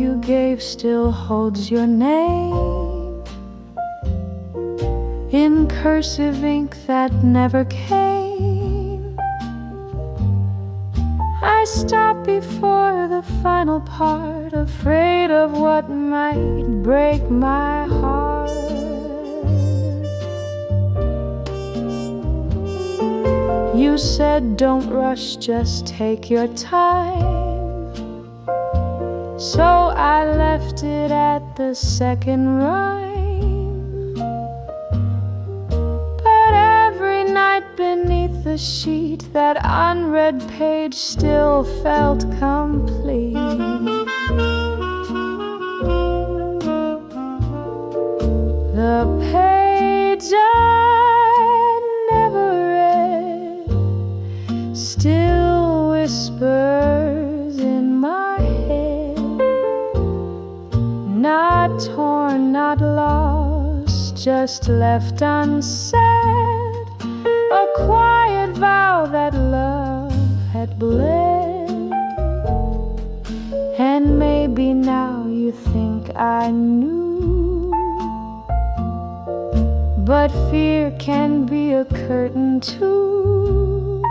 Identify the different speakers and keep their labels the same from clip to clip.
Speaker 1: you gave still holds your name in cursive ink that never came. I stop before the final part, afraid of what might break my heart. You said don't rush, just take your time. So I left it at the second rhyme. But every night beneath the sheet, that unread page still felt complete. The page I never read still whispers in my head. Not torn, not lost, just left unsaid. A quiet vow that love had bled. And maybe now you think I knew, but fear can be a curtain too.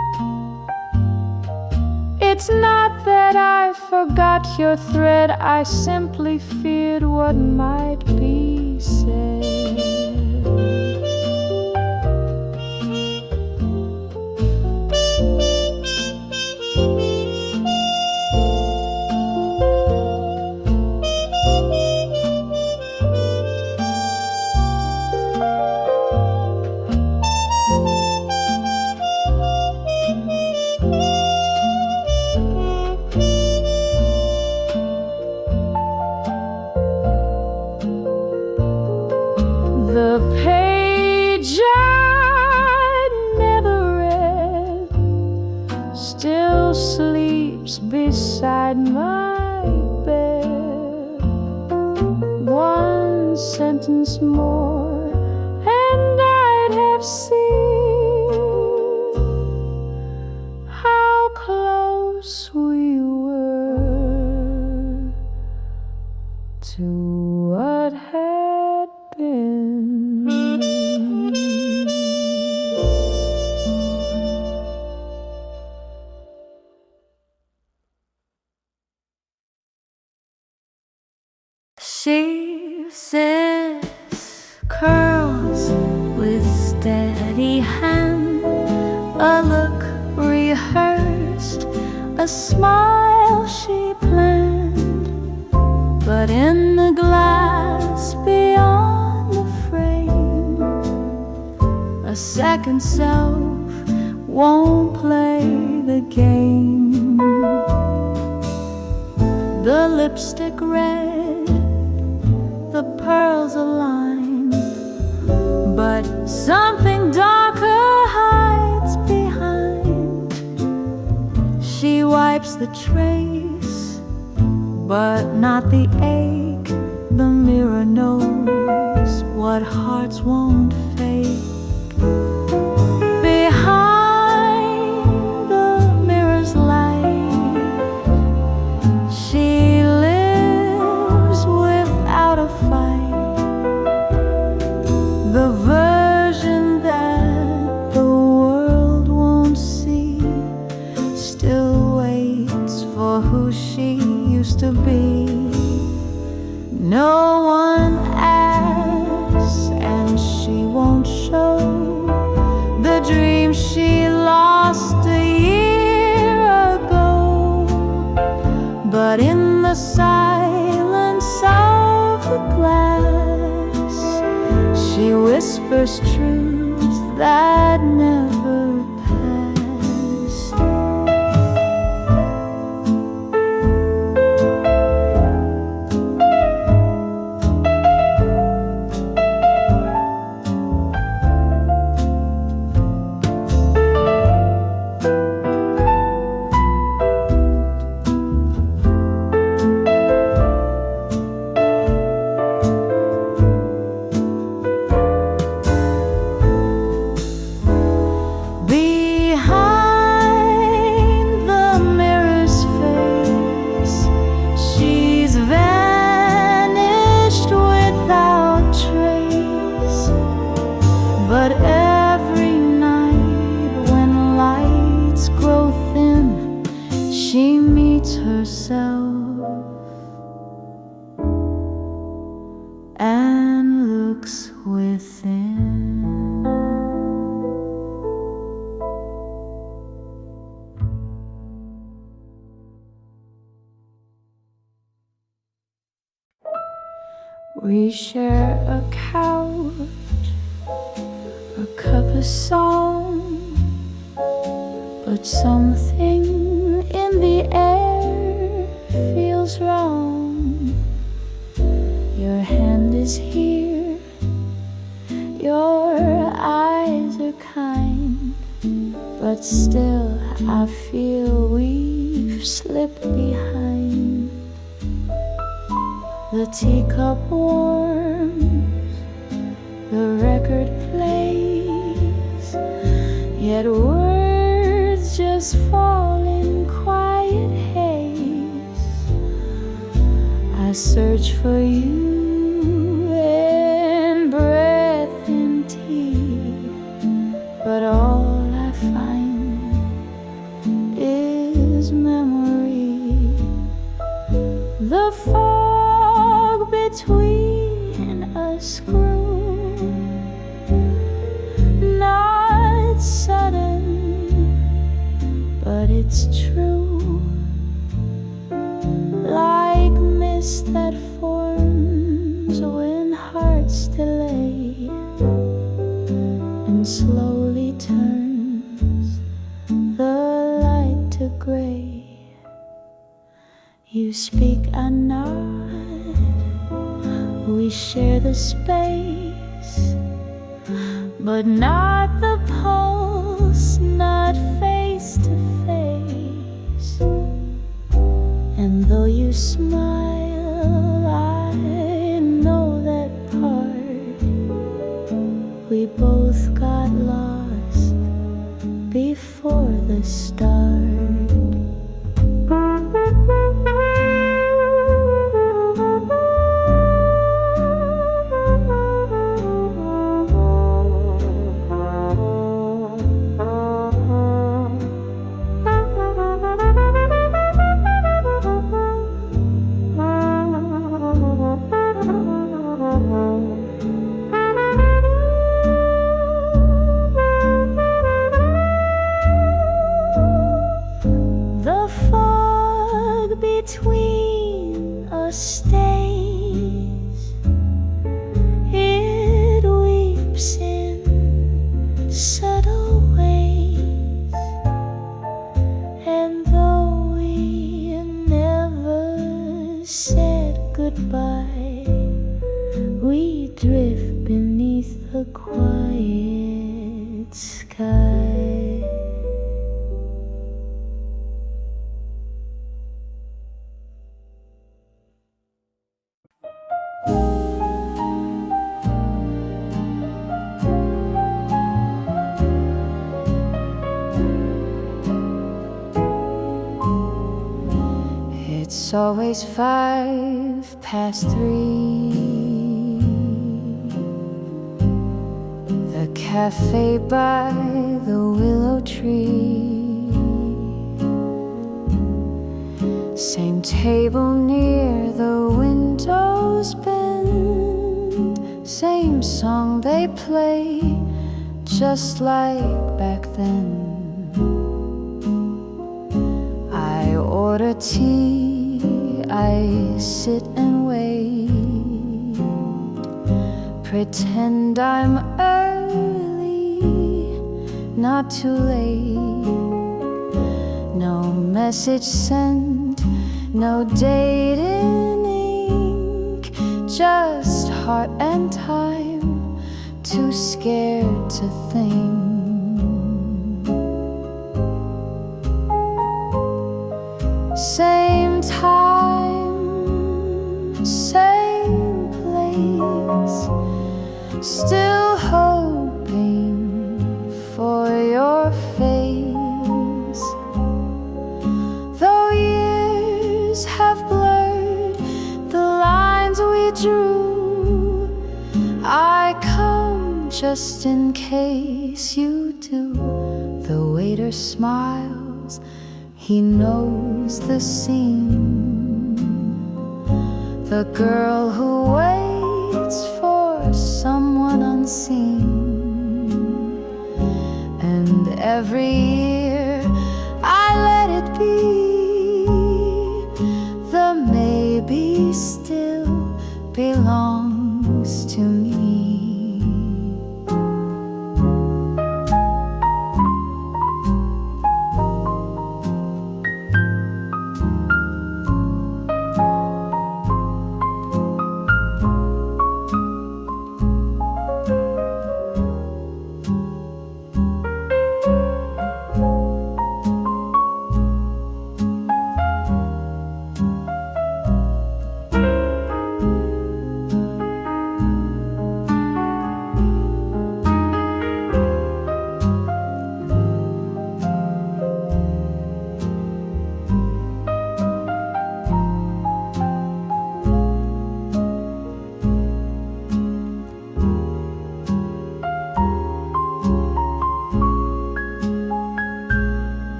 Speaker 1: It's not that I forgot your thread, I simply feared what might be said. The page I never read still sleeps beside my bed. One sentence more and I'd have seen how close we were to what had been. She says curls with steady hand, a look rehearsed, a smile she planned. But in the glass beyond the frame, a second self won't play the game. The lipstick red, the pearls aligned, but something darker hides behind. She wipes the trace, but not the ache. The mirror knows what hearts won't fake. Behind the mirror's light, she lives without a fight. The version that the world won't see still waits for who she used to be. No one asks, and she won't show the dream she lost a year ago. But in the silence of the glass, she whispers truths that never pass. Be and looks within. We share a couch, a cup of song, but something in the air feels wrong. Your hand is here, your eyes are kind, but still I feel we've slipped behind. The teacup warms, the record plays, yet words just fall in quiet haze. I search for you in breath and tea, but all I find is memory. The fog between us grew, not sudden, but it's true. Like mist that forms when hearts delay and slowly turns the light to gray. You speak, I nod, we share the space, but not the pulse, not face to face. And though you smile, I know that part. We both got lost before the start. Between us stays, it weeps in subtle ways, and though we never said goodbye, we drift beneath the quiet sky. It's always 3:05. The cafe by the willow tree, same table near the window's bend, same song they play, just like back then. I order tea, I sit and wait, pretend I'm early, not too late. No message sent, no date in ink, just heart and time, too scared to think. Same time, same place, still hoping for your face. Though years have blurred the lines we drew, I come just in case you do. The waiter smiles, he knows the scene. The girl who waits unseen. And every year I let it be. The maybe still belongs to me.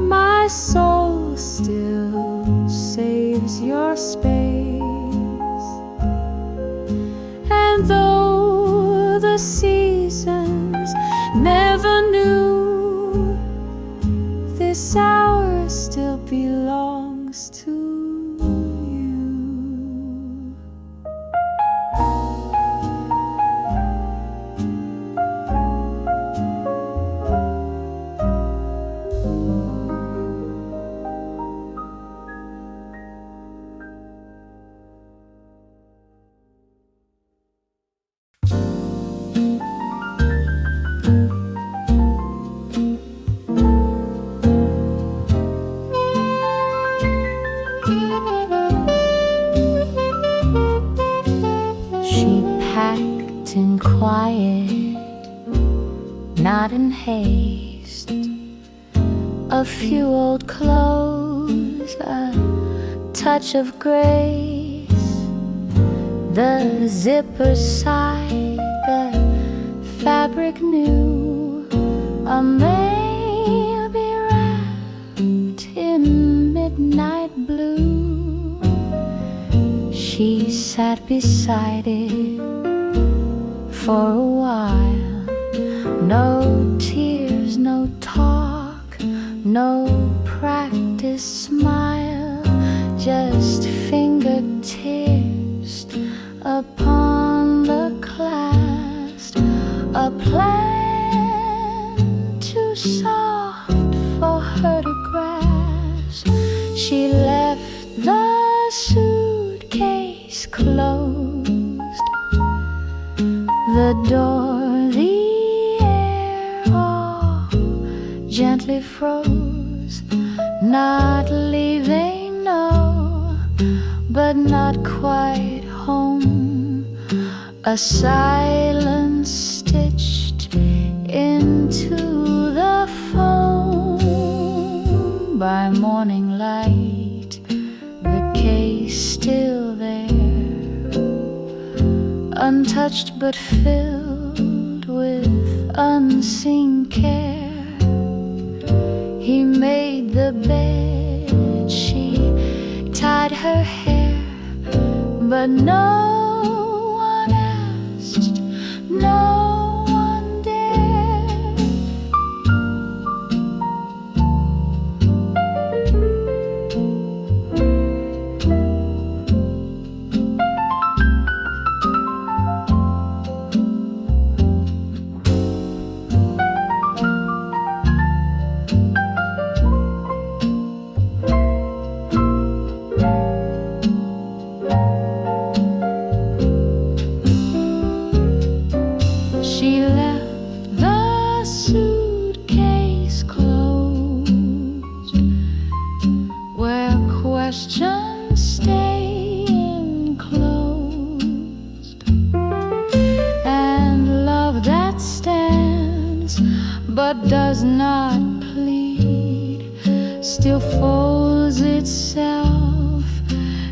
Speaker 1: My soul still saves your space, and though the seasons never knew, this hour still belongs to you. In quiet, not in haste, a few old clothes, a touch of grace, the zipper side, the fabric new, a maybe wrapped in midnight blue. She sat beside it for a while, no tears, no talk, no practiced smile, just fingertips upon the clasp, a plan too soft for her to grasp. She left the suitcase closed, the door, the air all gently froze, not leaving, no, but not quite home. A silence stitched into the foam. By morning light, the case still there, untouched but filled with unseen care. He made the bed, she tied her hair, but no one asked, no one dared. She left the suitcase closed, where questions stay enclosed, and love that stands but does not plead still folds itself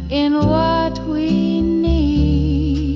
Speaker 1: in what we need.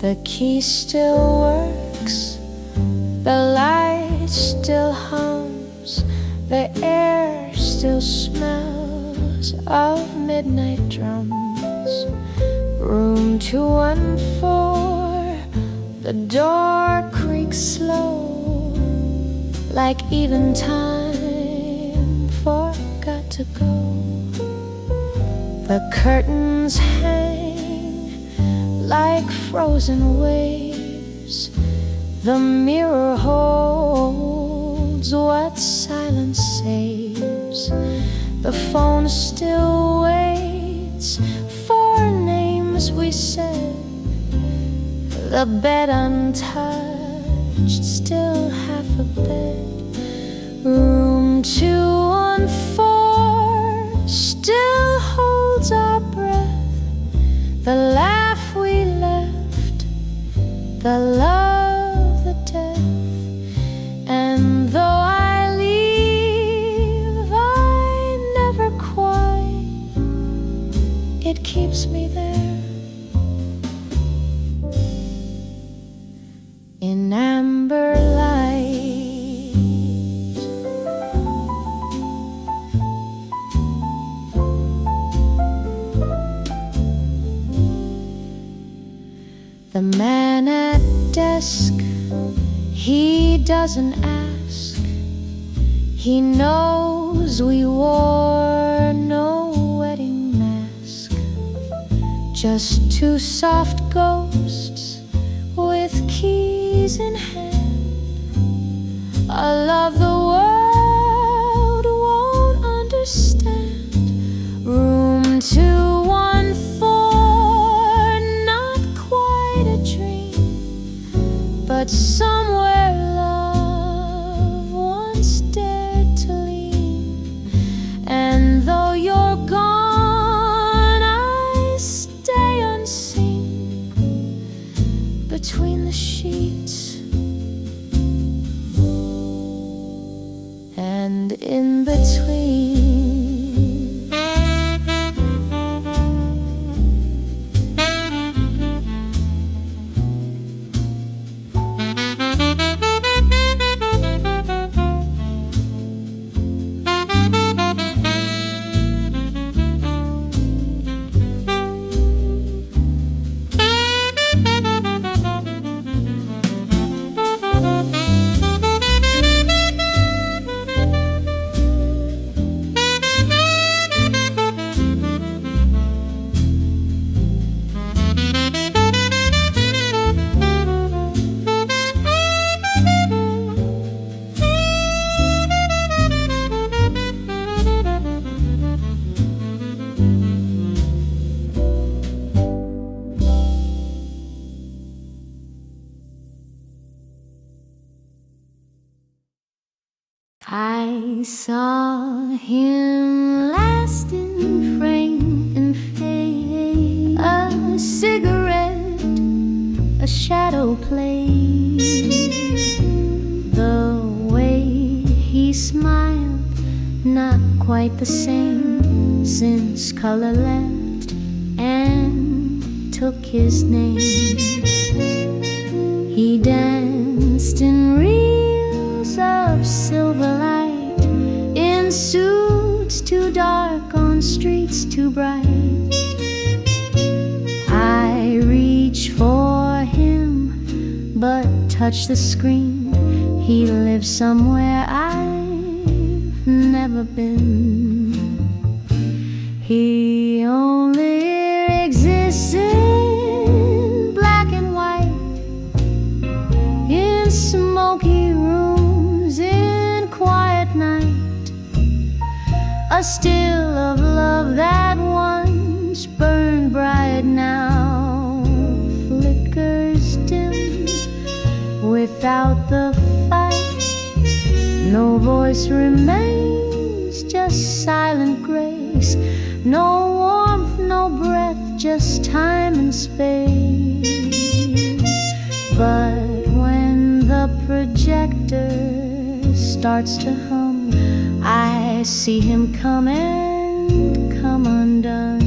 Speaker 1: The key still works, the light still hums, the air still smells of midnight drums. Room 214, the door creaks slow, like even time forgot to go. The curtains hang like frozen waves, the mirror holds what silence saves. The phone still waits for names we said, the bed untouched, still half a bed. Room 214 still holds our breath, the laugh we left, the love, the death. And though I leave, I never quite, it keeps me there in amber light. The man at desk, he doesn't ask. He knows we wore no wedding mask, just two soft ghosts with keys in hand. A love the world won't understand. Room 214, not quite a dream, but somewhere love once dared to lean. And though you're gone, I stay unseen between the sheets and in between. I saw him last in frame and fade, a cigarette, a shadow play. The way he smiled, not quite the same since color left and took his name. He danced in reels of silver light, in suits too dark, on streets too bright. I reach for him, but touch the screen. He lives somewhere I've never been. He only exists in black and white, in smoky rooms, in quiet night. A still of love that once burned bright now flickers dim. Without the fight, no voice remains, just silent grace. No warmth, no breath, just time and space. But when the projector starts to hum, I see him come and come undone.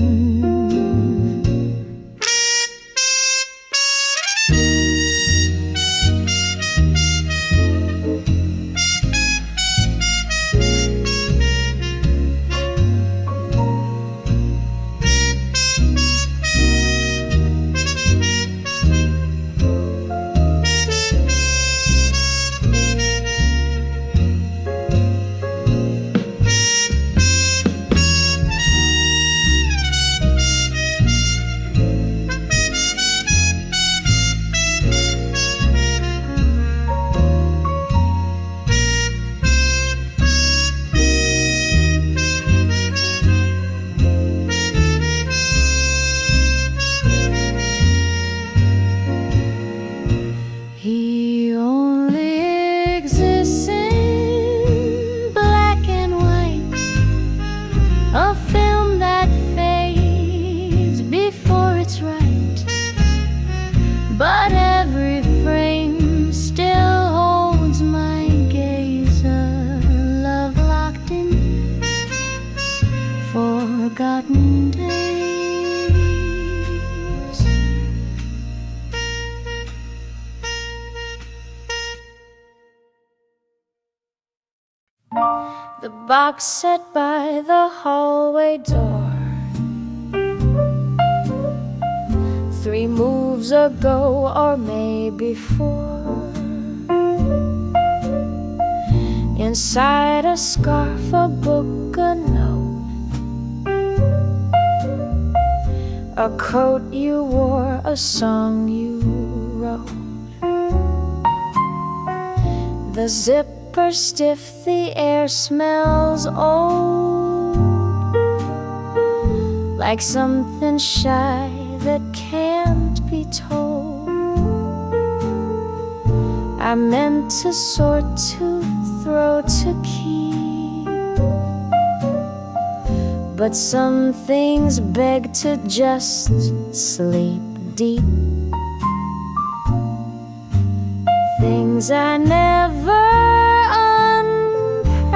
Speaker 1: box set by the hallway door. 3 moves ago, or maybe 4. Inside a scarf, a book, a note, a coat you wore, a song you wrote. The zipper stiff, the air smells old, like something shy that can't be told. I meant to sort, to throw, to keep, but some things beg to just sleep deep. Things I never unpacked,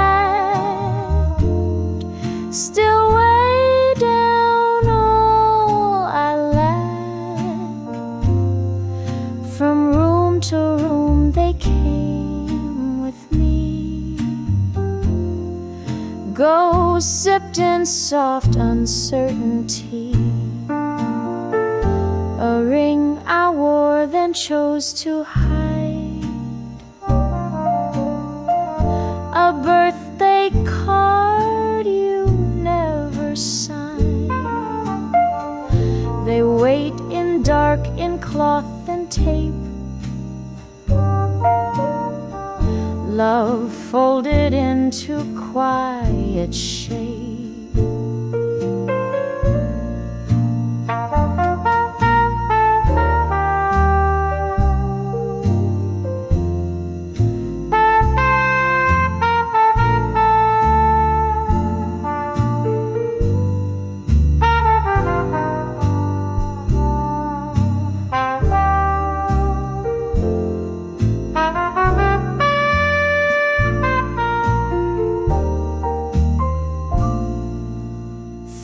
Speaker 1: still way down all I lack. From room to room they came with me, ghosts sipped in soft uncertainty. A ring I wore, then chose to hide. A birthday card you never signed. They wait in dark, in cloth and tape. Love folded into quiet shape.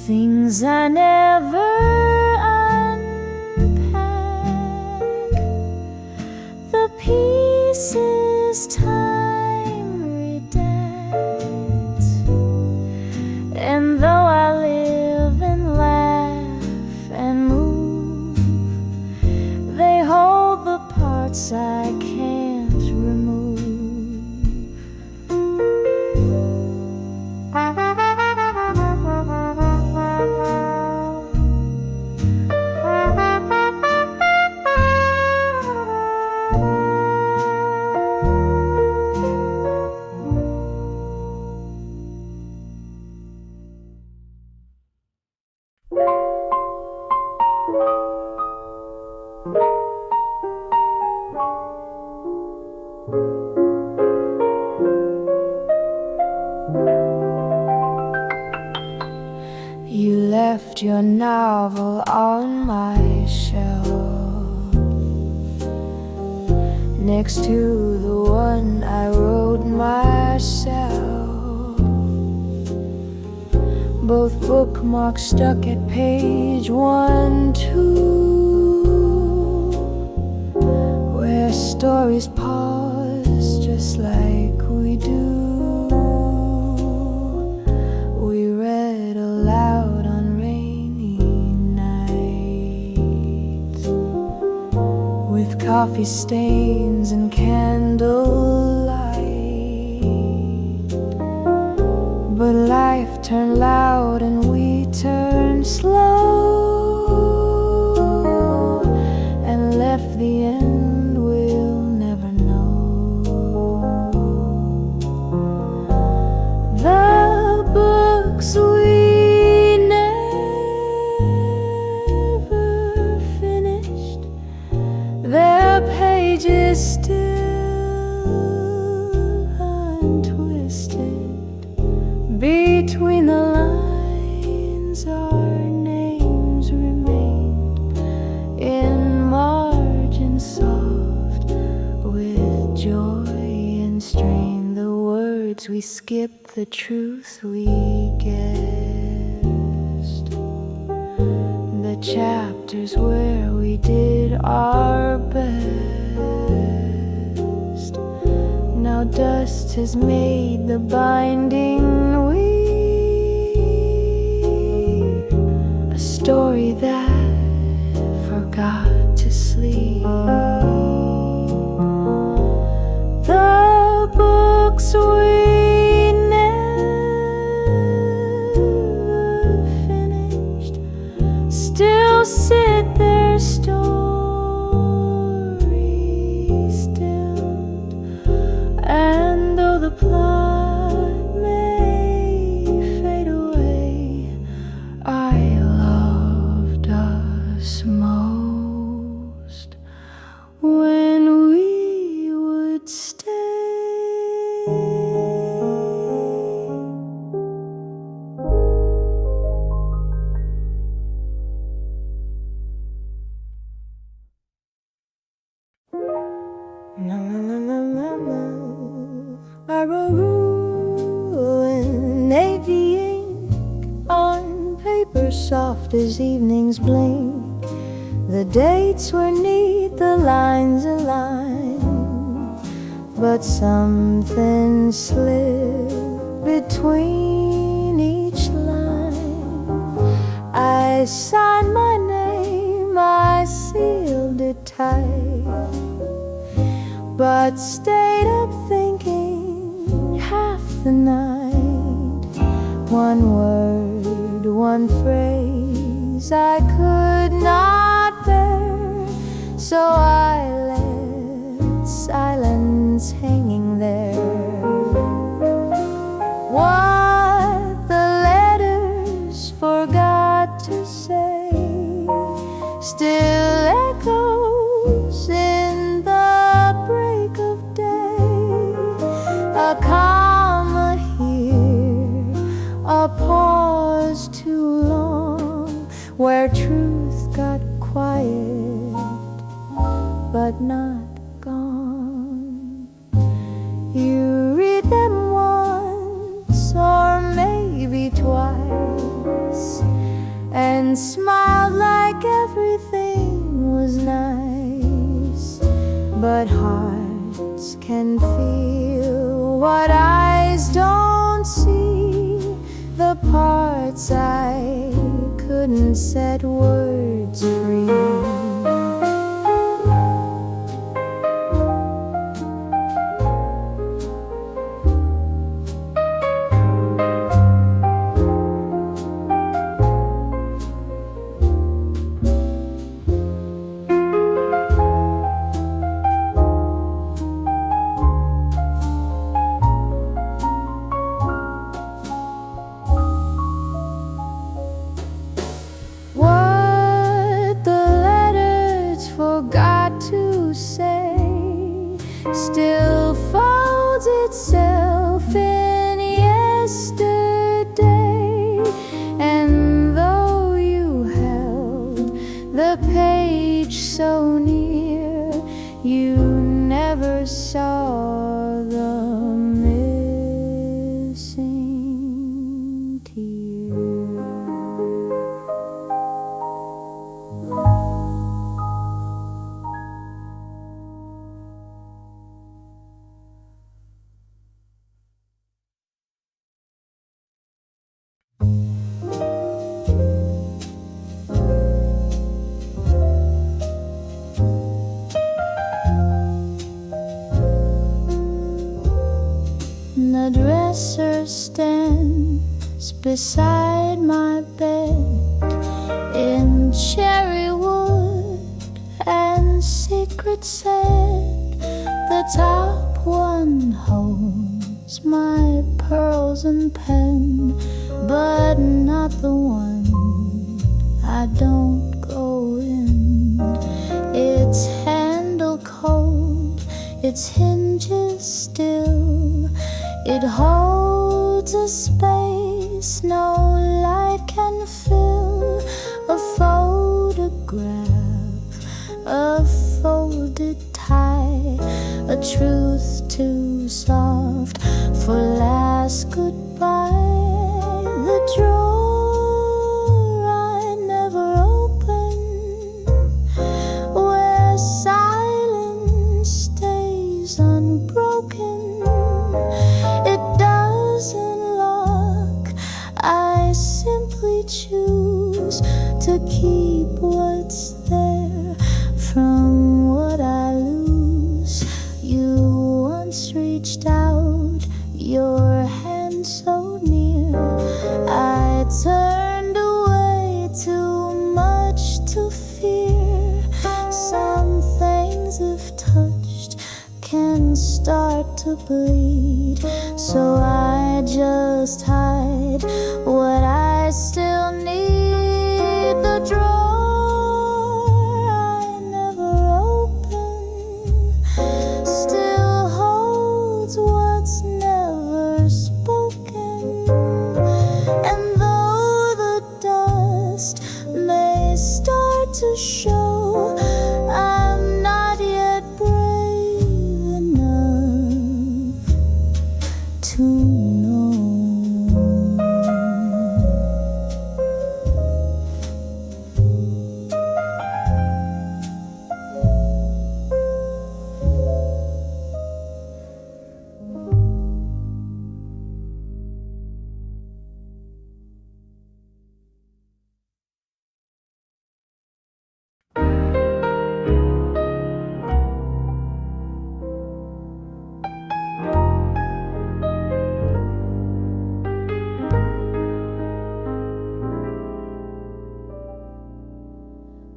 Speaker 1: Things I never unpack, the pieces time redacts. And though I live and laugh and move, they hold the parts I can't remove. You left your novel on my shelf, next to the one I wrote myself. Both bookmarks stuck at page 1, 2, where stories pause just like we do. We read aloud on rainy nights, with coffee stains and candlelight. But life turned loud and we turned slow, and left the end we'll never know. The books we never finished, their pages still untwisted. Between the lines our names remained, in margins soft with joy and strain. The words we skipped, the truth we guessed, the chapters where we did our best. Now Now dust has made the binding weave, a story that forgot to sleep. The books we never finished still sit there, story stilled, and though the plot may fade away, I loved us most when we would stay. I wrote in navy ink on paper soft as evenings blink. The dates were neat, the lines aligned, but something slipped between each line. I signed my name, I sealed it tight, but stayed up thinking half the night. One word, one phrase I could not bear, so I left silence hanging there. What the letters forgot to say still echoes in the break of day. A comma here, a pause too long, where truth got quiet but not gone. You read them once or maybe twice and smiled like everything was nice, but hearts can feel what eyes don't see, the parts I couldn't set words free. Still folds itself in yesterday, and though you held the page so near, you never saw the missing tear. The dresser stands beside my bed in cherry wood and secret scent. The top one holds my pearls and pen, but not the one I don't go in. Its handle cold, its hinges still. It holds a space no light can fill, a photograph, a folded tie, a truth too soft for last goodbye. The drawer I never opened, where silence stays unbroken. keep what's there from what I lose. You once reached out, your hand so near. I turned away, too much to fear. Some things, if touched, can start to bleed. So I just hide what I still need. The drawer I never opened still holds what's never spoken. And though the dust may start to show, I'm not yet brave enough to know.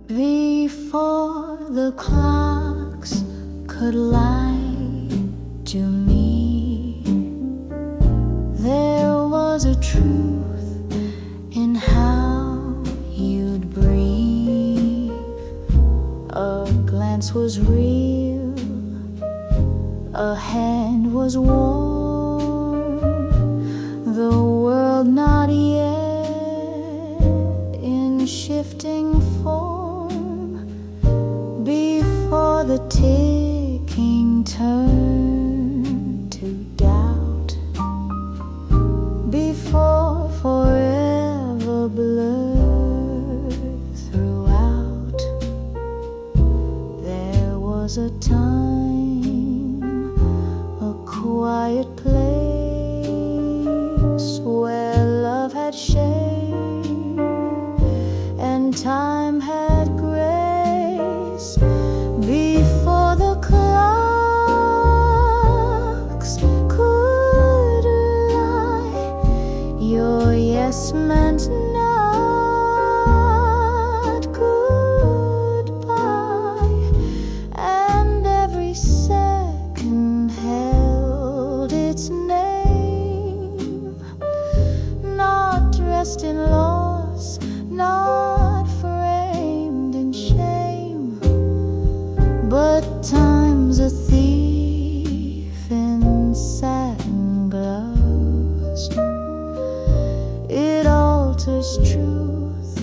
Speaker 1: Before the clocks could lie to me, there was a truth in how you'd breathe. A glance was real, a hand was warm, the world not yet in shifting form. Before the ticking turned to doubt, before forever blurred throughout, there was a time, a quiet place where love had shade and time had grace. Before the clocks could lie, your yes meant not goodbye, and every second held its name, not dressed in loss, not framed in shame, but time's a thief in satin gloves. It alters truth,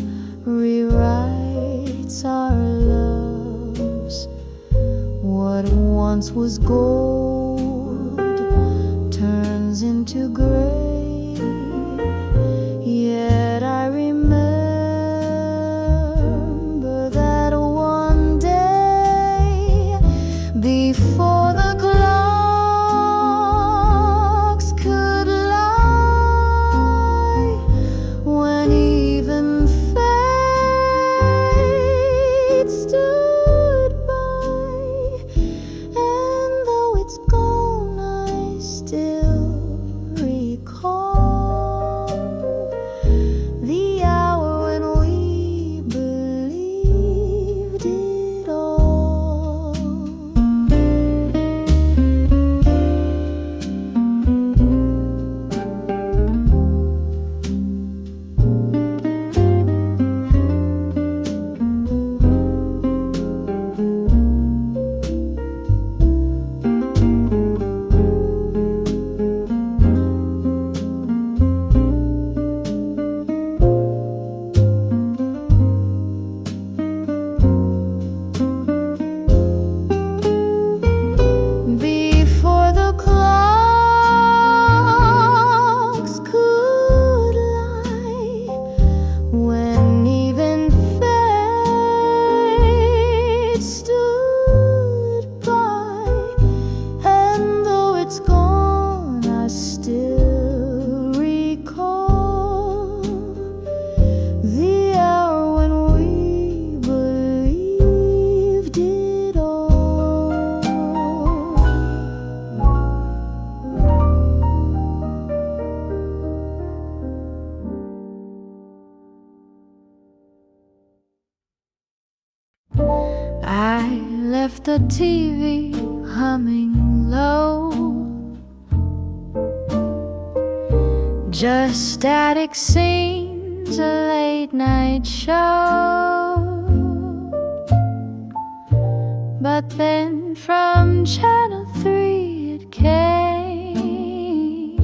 Speaker 1: rewrites our loves. What once was gold turns into gray. Yet I remember that one day, before the clocks could lie, when even fate stood by, and though it's gone, I still realize I left the TV humming low, just static scenes, a late night show. But then from Channel 3 it came,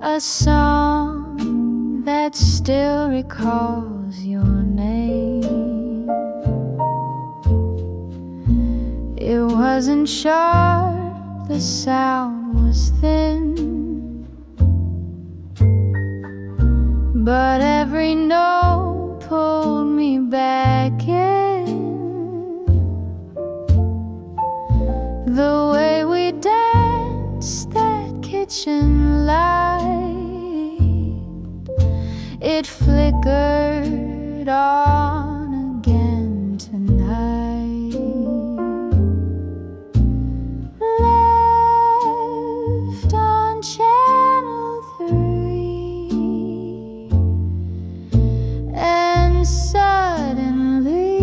Speaker 1: a song that still recalls your name. It wasn't sharp, the sound was thin, but every note pulled me back in. The way we danced that kitchen light, it flickered on again tonight. Left on Channel 3, and suddenly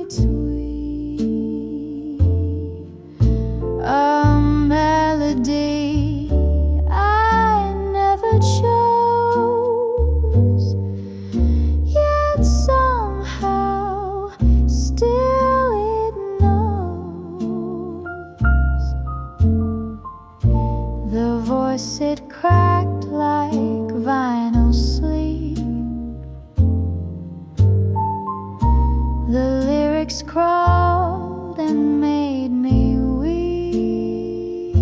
Speaker 1: it's we, a melody I never chose, yet somehow still it knows. The voice, it cracked like vinyl sleep, the lyrics crawled and made me weep.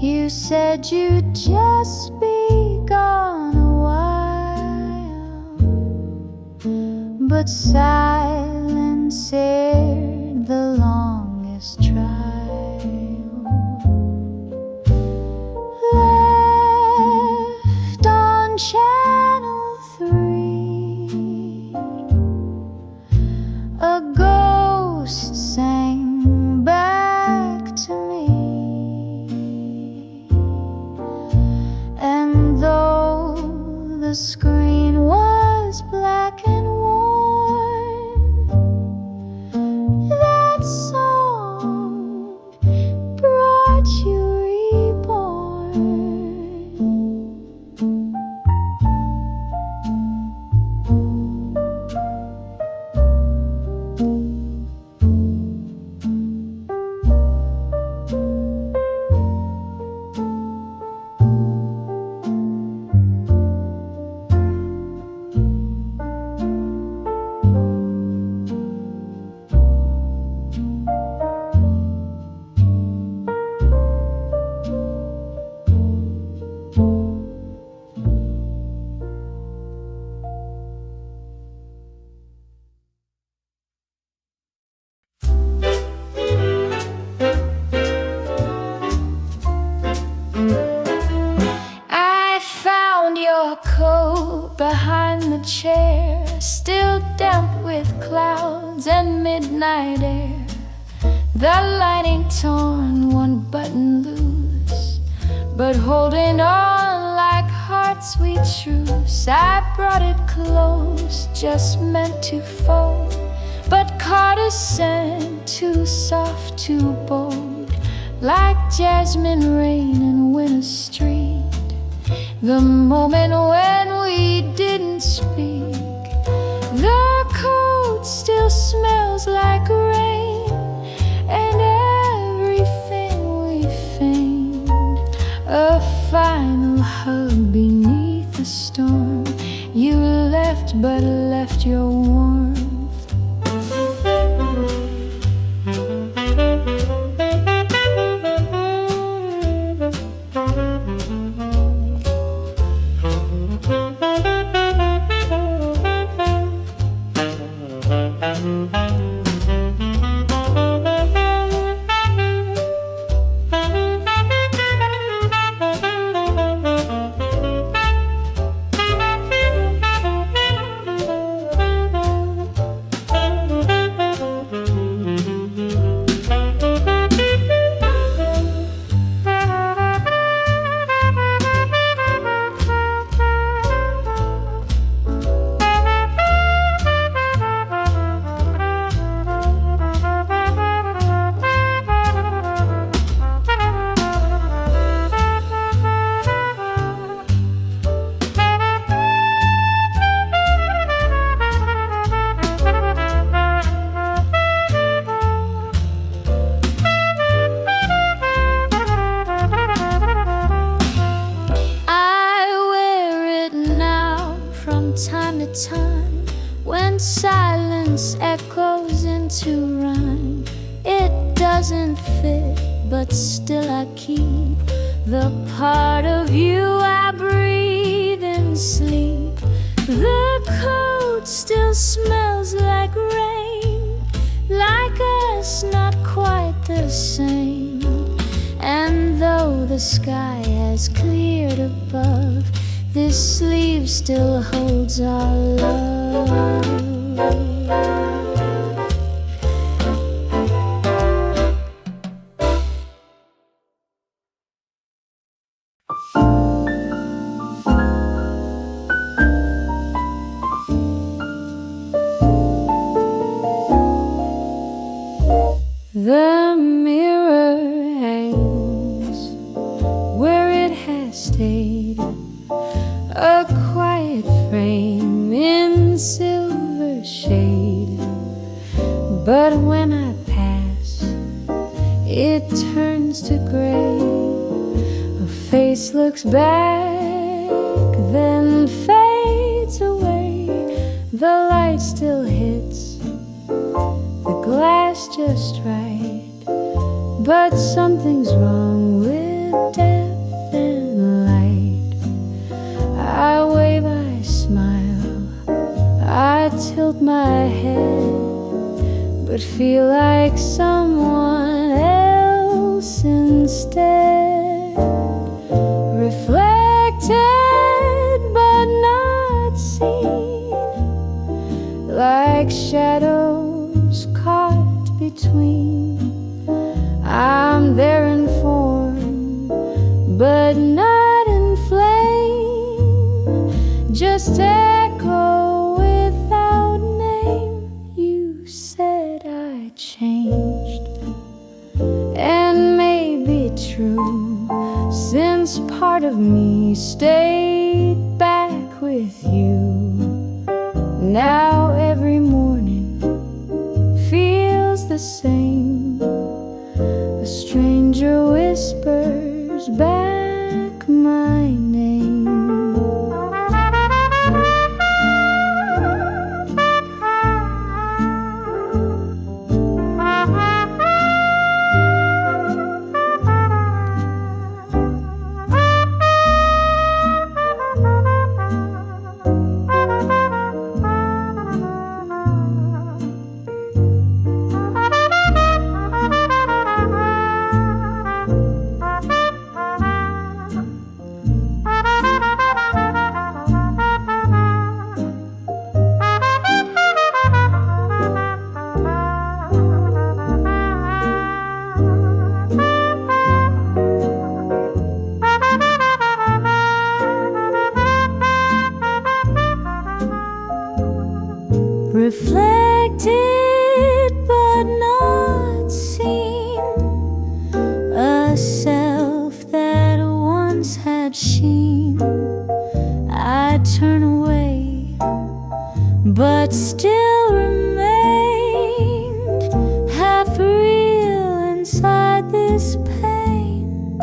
Speaker 1: You said you'd just be gone a while, but silence aired the longest trial. Left on Channel 3, a ghost sang back to me, and though the screen was black and worn, that song brought you reborn. I found your coat behind the chair, still damp with clouds and midnight air, the lining torn, one button loose, but holding on like heart's sweet truce. I brought it close, just meant to fold, but caught a scent too soft, too bold, like jasmine rain in Winter Street. The moment when we didn't speak, the coat still smells like rain, and everything we feigned, a final hug beneath the storm. You left, but left your warmth. from time to time, when silence echoes into rhyme. It doesn't fit, but still I keep the part of you I breathe and sleep. The coat still smells like rain, like us, not quite the same. And though the sky has cleared above, this sleeve still holds our love. The mirror hangs where it has stayed, a quiet frame in silver shade. But when I pass, it turns to gray. A face looks back, then fades away. The light still hits the glass just right, but something's wrong with depth and light. I wave, I smile, I tilt my head, but feel like someone else instead. Reflected but not seen, like shadows caught between. I'm there in form, but not in flame, just echo without name. You said I changed, and maybe true, since part of me stayed back with you. Now every morning feels the same. A stranger whispers back my name. Reflected but not seen, a self that once had sheen. I turn away, but still remained half real inside this pain.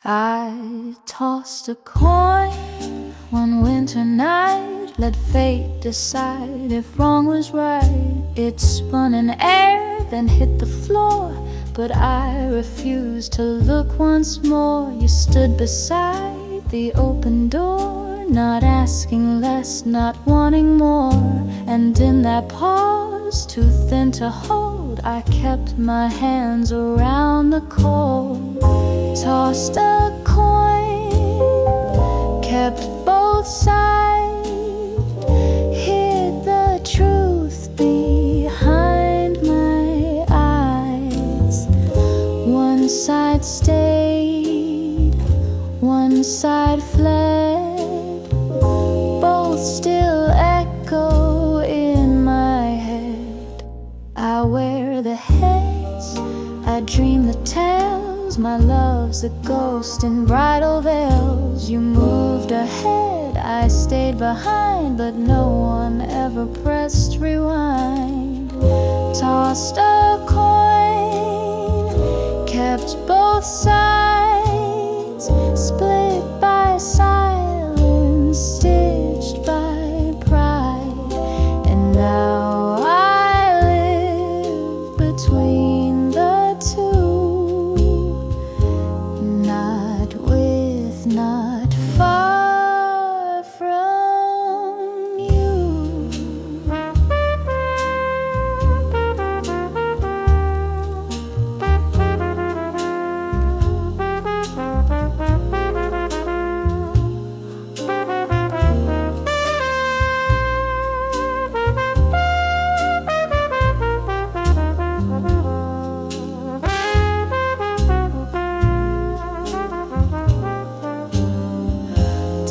Speaker 1: I tossed a coin one winter night, let fate decide if wrong was right. It spun in air, then hit the floor, but I refused to look once more. You stood beside the open door, not asking less, not wanting more. And in that pause, too thin to hold, I kept my hands around the cold. Tossed a coin, kept both sides, hid the truth behind my eyes. One side stayed, one side fled. knows my love's a ghost in bridal veils. You moved ahead, I stayed behind, but no one ever pressed rewind. Tossed a coin, kept both sides, split by silence, stitched by pride. And now I live between the two, not with, not far from you.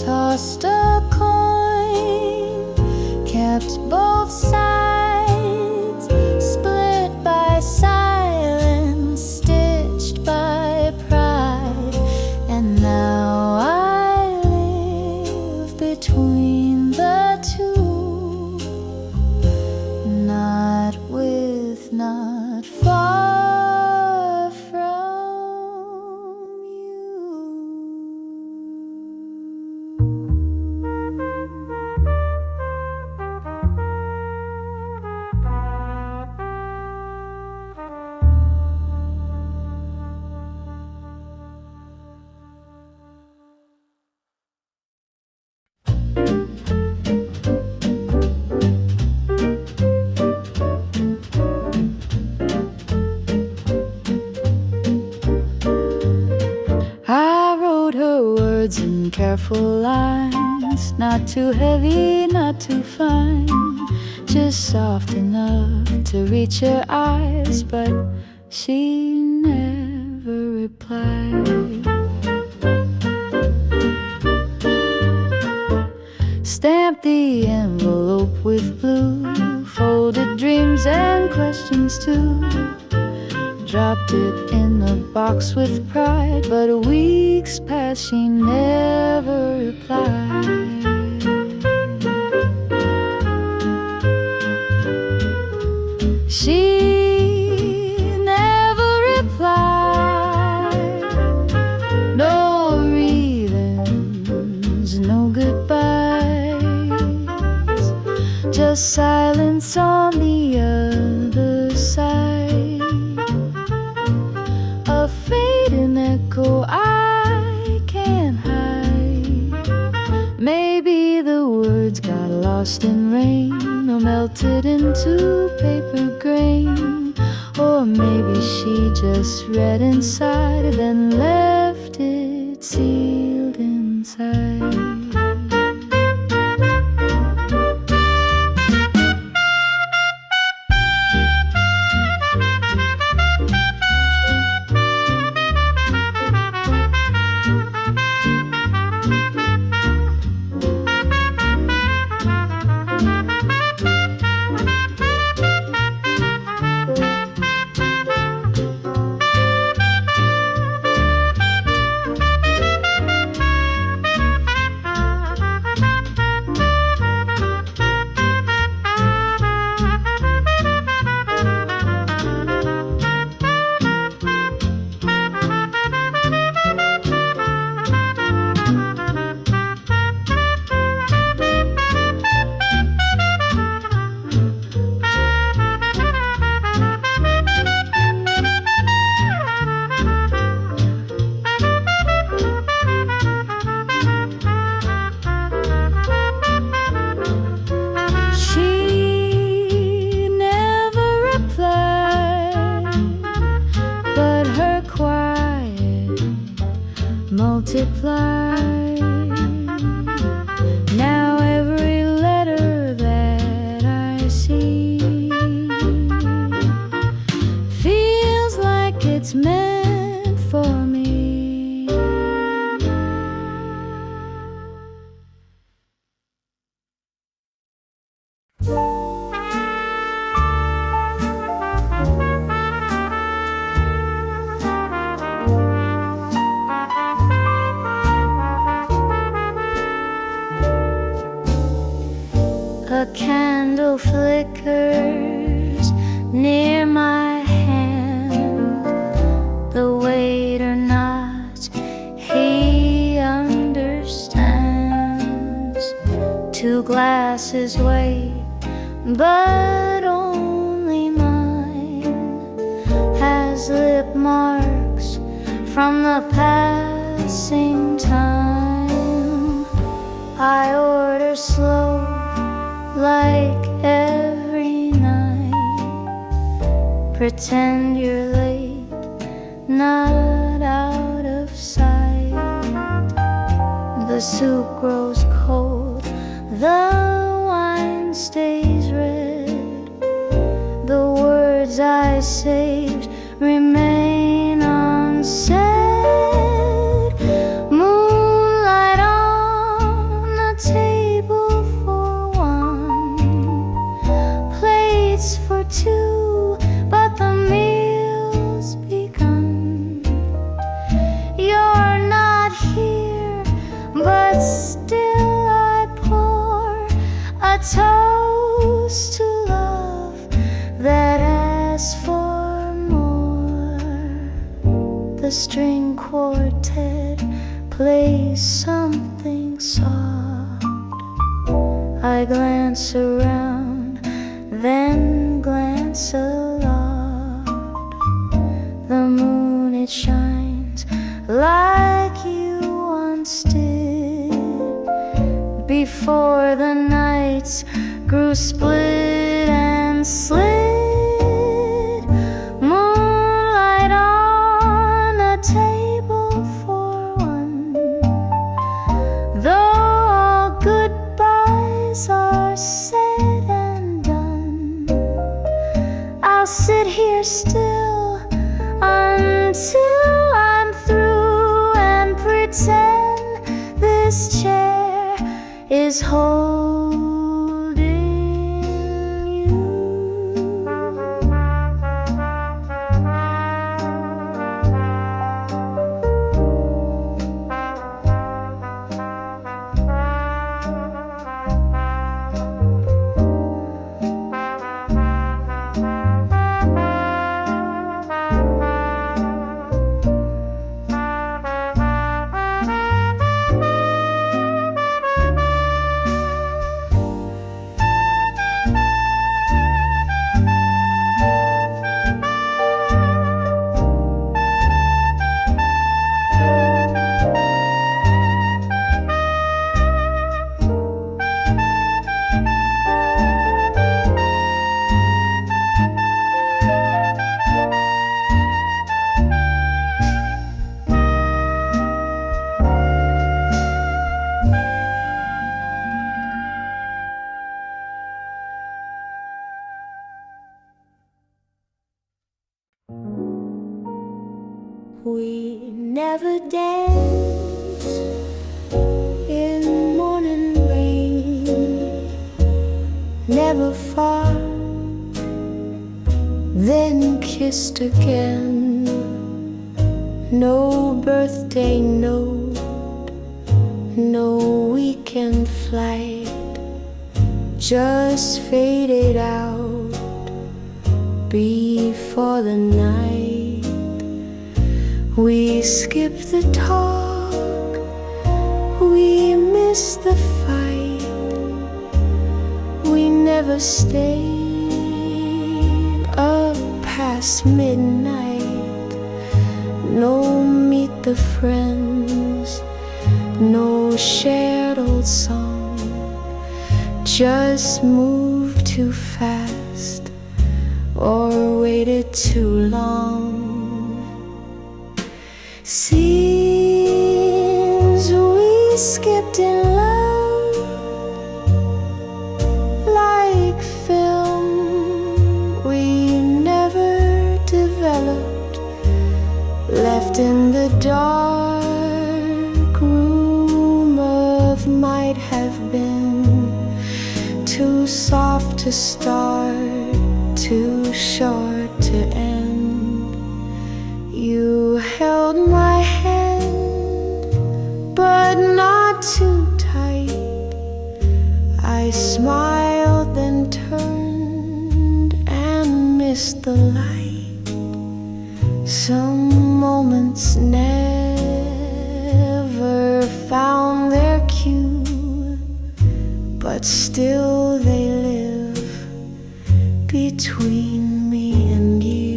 Speaker 1: Tossed a coin, kept both sides, split by silence, stitched by pride. And now I live between the two, not with, not far from you. I wrote her words in careful lines, not too heavy, not too fine, just soft enough to reach her eyes, but she never replied. Stamped the envelope with blue, folded dreams and questions too. Dropped it in the box with pride, but weeks passed, she never replied. She never replied. No reasons, no goodbyes, just silence on the other side. A fading echo I can't hide. Maybe the words got lost in rain, or melted into paper grain, or maybe she just read inside, then left it sealed inside. Multiply. Now every letter that I see feels like it's meant for me. A candle flickers near my hand. The waiter nods, he understands. 2 glasses wait, but only mine has lip marks from the passing time. I order slow, like every night. Pretend you're late, not out of sight. The soup grows cold, the wine stays red. The words I saved remain unsaid. Moonlight on the table for 1, plates for 2, but the meal's begun. You're not here, but still I pour a toast to love that asks for more. The string quartet plays something soft. I glance around, then glance aloft. The moon, it shines like you once did, before the nights grew split and slid. Moonlight on a table for 1. Though all goodbyes are said and done, I'll sit here still until I'm through and pretend this chair is holding you. We never dance in morning rain, never far, then kissed again. No birthday note, no weekend flight, just faded out before the night. We skipped the talk, we missed the fight. We never stayed up past midnight. No meet the friends, no shared old song. Just moved too fast or waited too long. Scenes we skipped in love, like film we never developed, left in the dark room of might have been. Too soft to start, too short to end. You held my hand, but not too tight. I smiled missed the light. Some moments never found their cue, but still they live between me and you.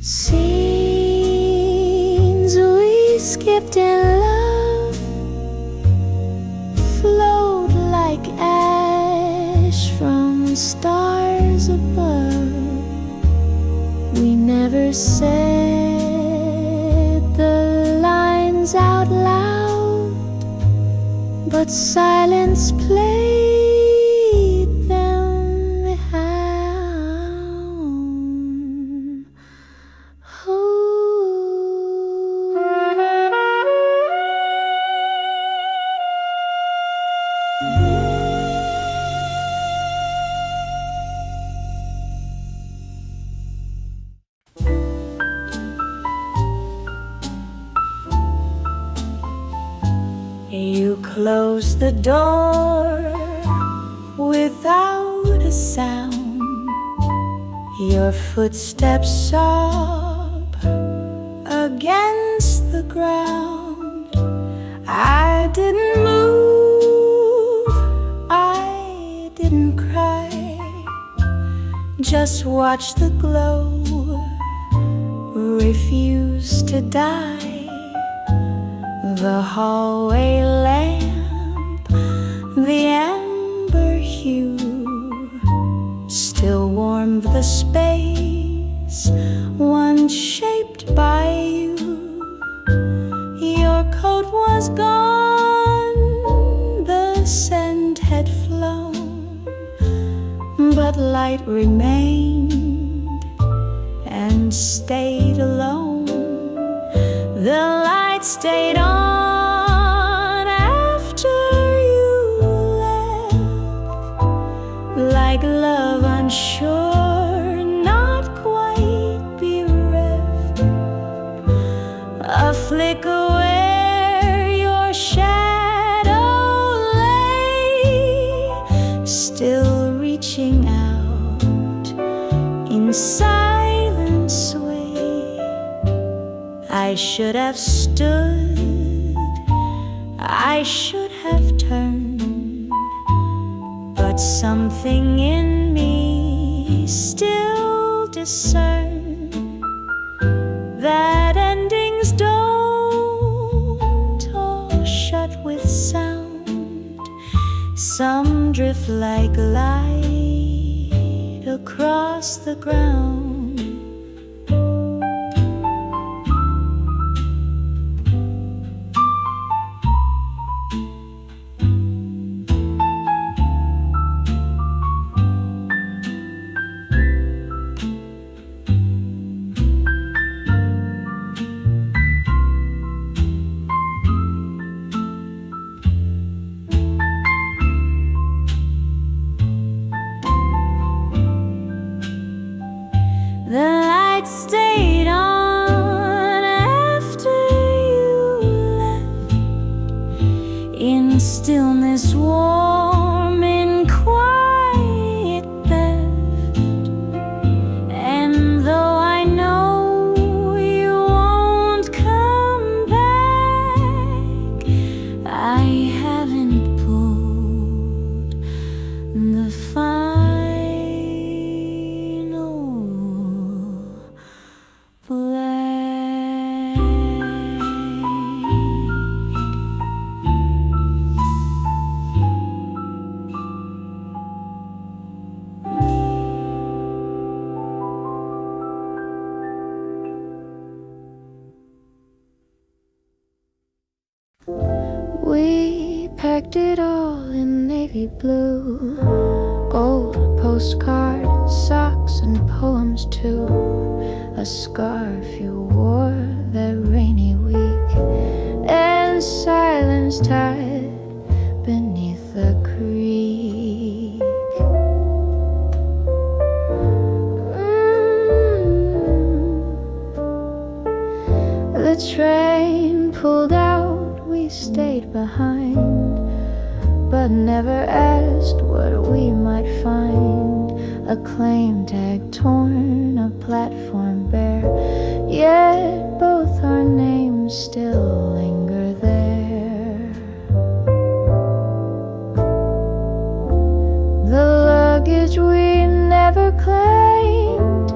Speaker 1: Scenes we skipped in love flowed like ash from stars above. We never said the lines out loud, but silence played them behind. You closed the door without a sound. Your footsteps sob against the ground. I didn't move, I didn't cry, just watch the glow refuse to die. The hallway lamp, the amber hue, still warmed the space once shaped by you. Your coat was gone, the scent had flown, but light remained and stayed alone. The light stayed on like love unsure, not quite bereft. A flicker where your shadow lay, still reaching out in silent sway. I should have stood, I should have turned, but something in me still discerned that endings don't all shut with sound. Some drift like light across the ground. The light stayed on after you left, in stillness warm, in quiet theft. And though I know you won't come back, I haven't pulled the final We packed it all in navy blue, gold postcard, socks and poems too. A scarf you wore that rainy week, and silence tied beneath the creek. The train pulled out, we stayed behind, but never asked what we might find. A claim tag torn, a platform bare, yet both our names still linger there. The luggage we never claimed,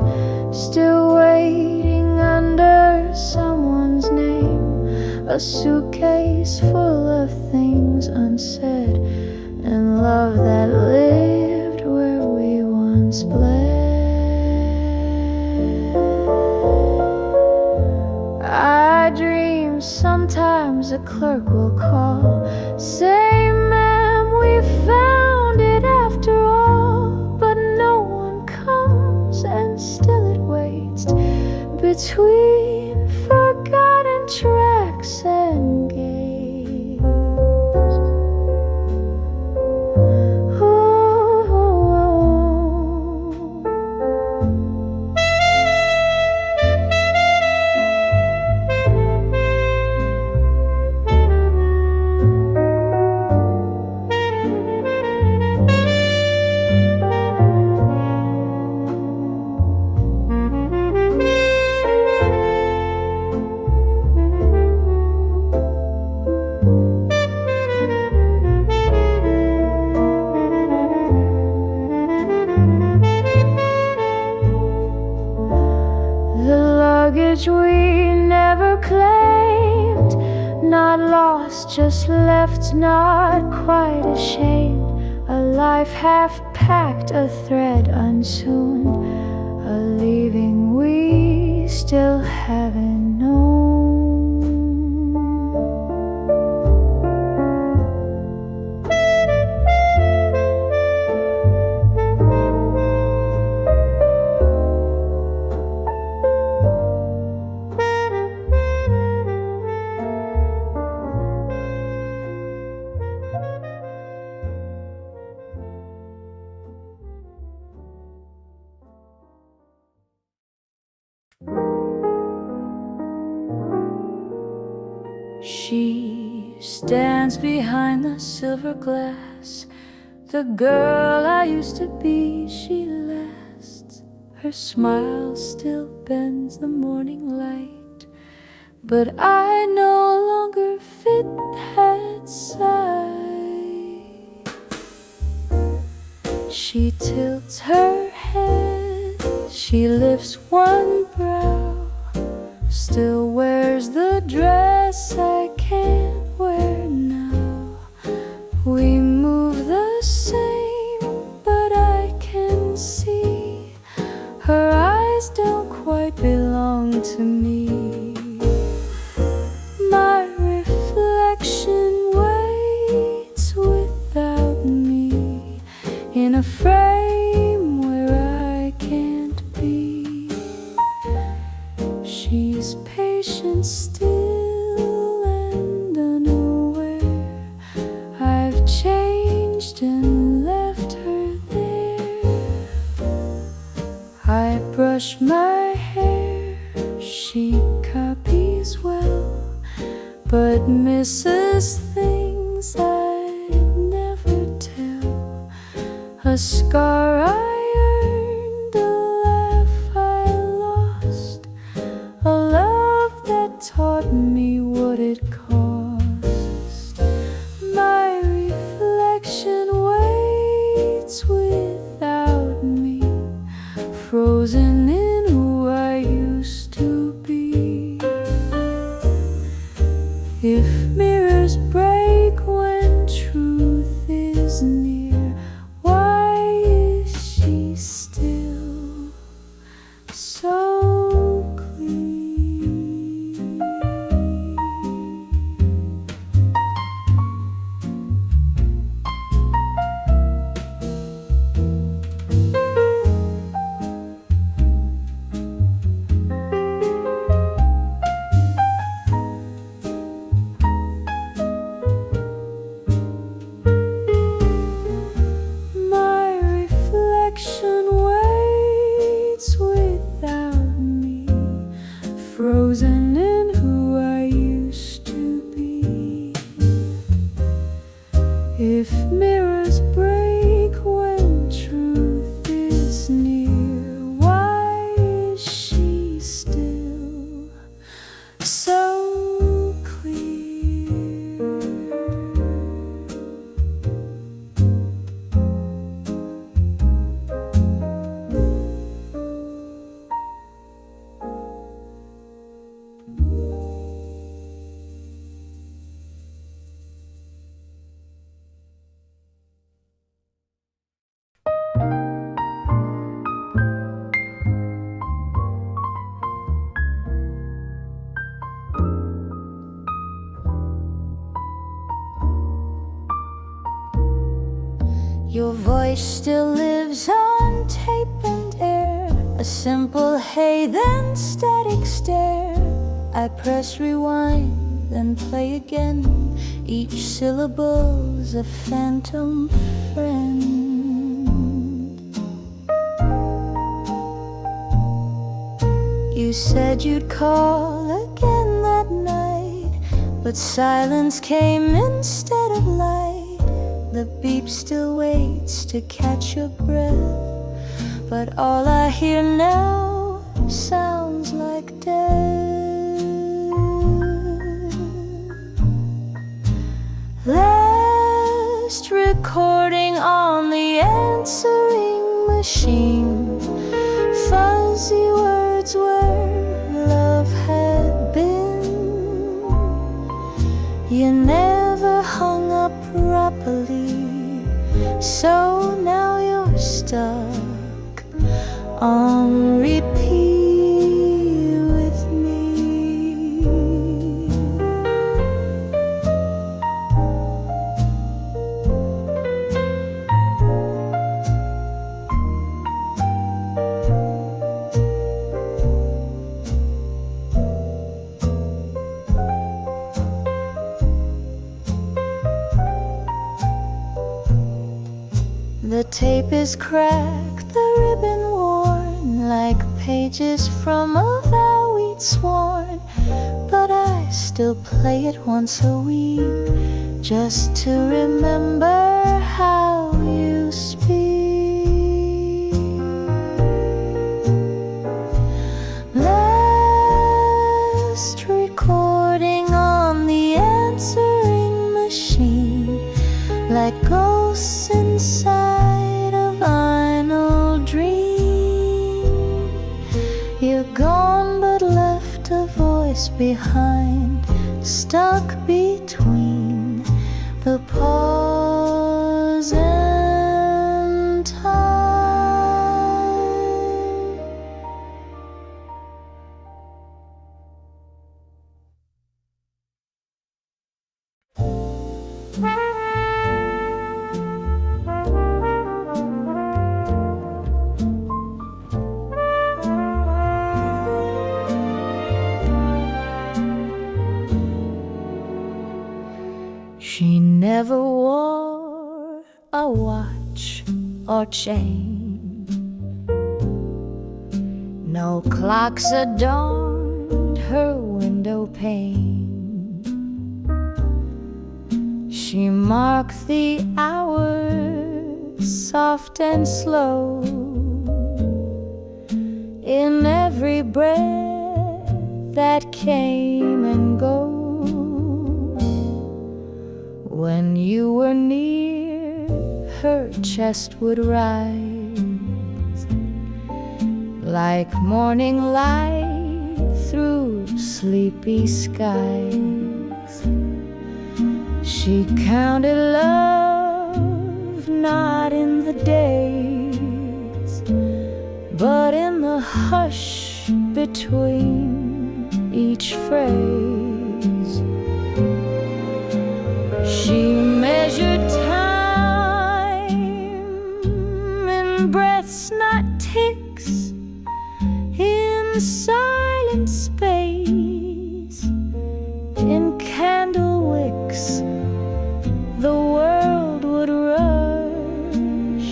Speaker 1: still waiting under someone's name. A suitcase full of things unsaid, and love that lived where we once bled. I dream sometimes a clerk will call, say, "Ma'am, we found it after all." But no one comes, and still it waits between forgotten tracks and gates. Luggage we never claimed, not lost, just left, not quite ashamed. A life half packed, a thread unsewn, a leaving we still haven't known. She stands behind the silver glass, the girl I used to be, she lasts. Her smile still bends the morning light, but I no longer fit that sight. She tilts her head, she lifts one brow, still wears the dress I can't wear now. We move the same, but I can see her eyes don't quite belong to me. My reflection waits without me in a frame where I can't be. She's patient still and unaware. I've changed and left her there. I brush my hair, she copies well, but misses things I'd never tell. A scar I earned, a laugh I lost, a love that taught me what it cost. My reflection waits without me, frozen in who I used to be. If mirrors break when truth is near, why is she If mirrors break when truth is near, why is she still so clear? Your voice still lives on tape and air, a simple hey then static stare. I press rewind, then play again. Each syllable's a phantom friend. You said you'd call again that night, but silence came instead of light. The beep still waits to catch your breath, but all I hear now sounds like death. Last recording on the answering machine, fuzzy words where love had been. You never hung up properly, so now you're stuck on repeat with me. The tape is cracked, the ribbon worn, like pages from a vow we'd sworn. But I still play it once a week, just to remember how you speak. Last recording on the answering machine, like ghosts inside a vinyl dream. You're gone but left a voice behind, stuck between the pause and time. She never wore a watch or chain, no clocks adorned her window pane. She marked the hours soft and slow, in every breath that came and goes. When you were near, her chest would rise like morning light through sleepy skies. She counted love not in the days, but in the hush between each phrase. She measured time in breaths, not ticks, in silent space, in candle wicks. The world would rush.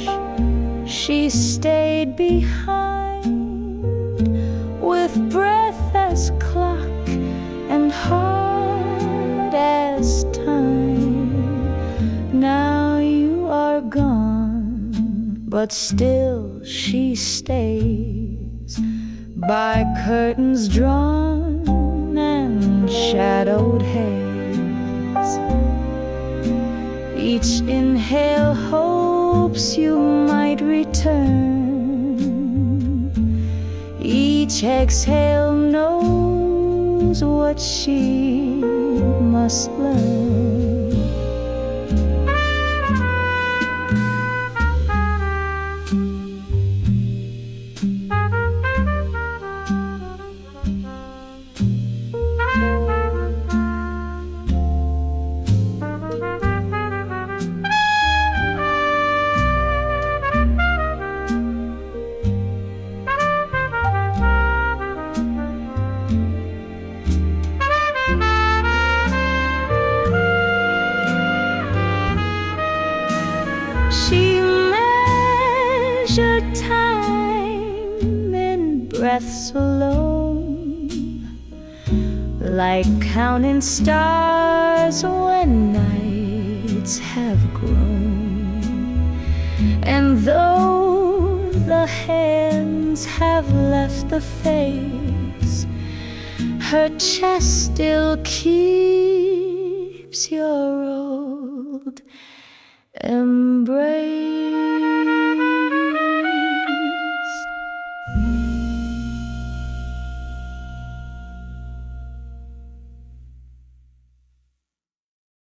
Speaker 1: She stayed behind, with breath as clock and heart as time. Now are gone, but still she stays by curtains drawn and shadowed haze. Each inhale hopes you might return. Each exhale knows what she must learn. She measured time in breaths alone, like counting stars when nights have grown. And though the hands have left the face, her chest still keeps your old embrace.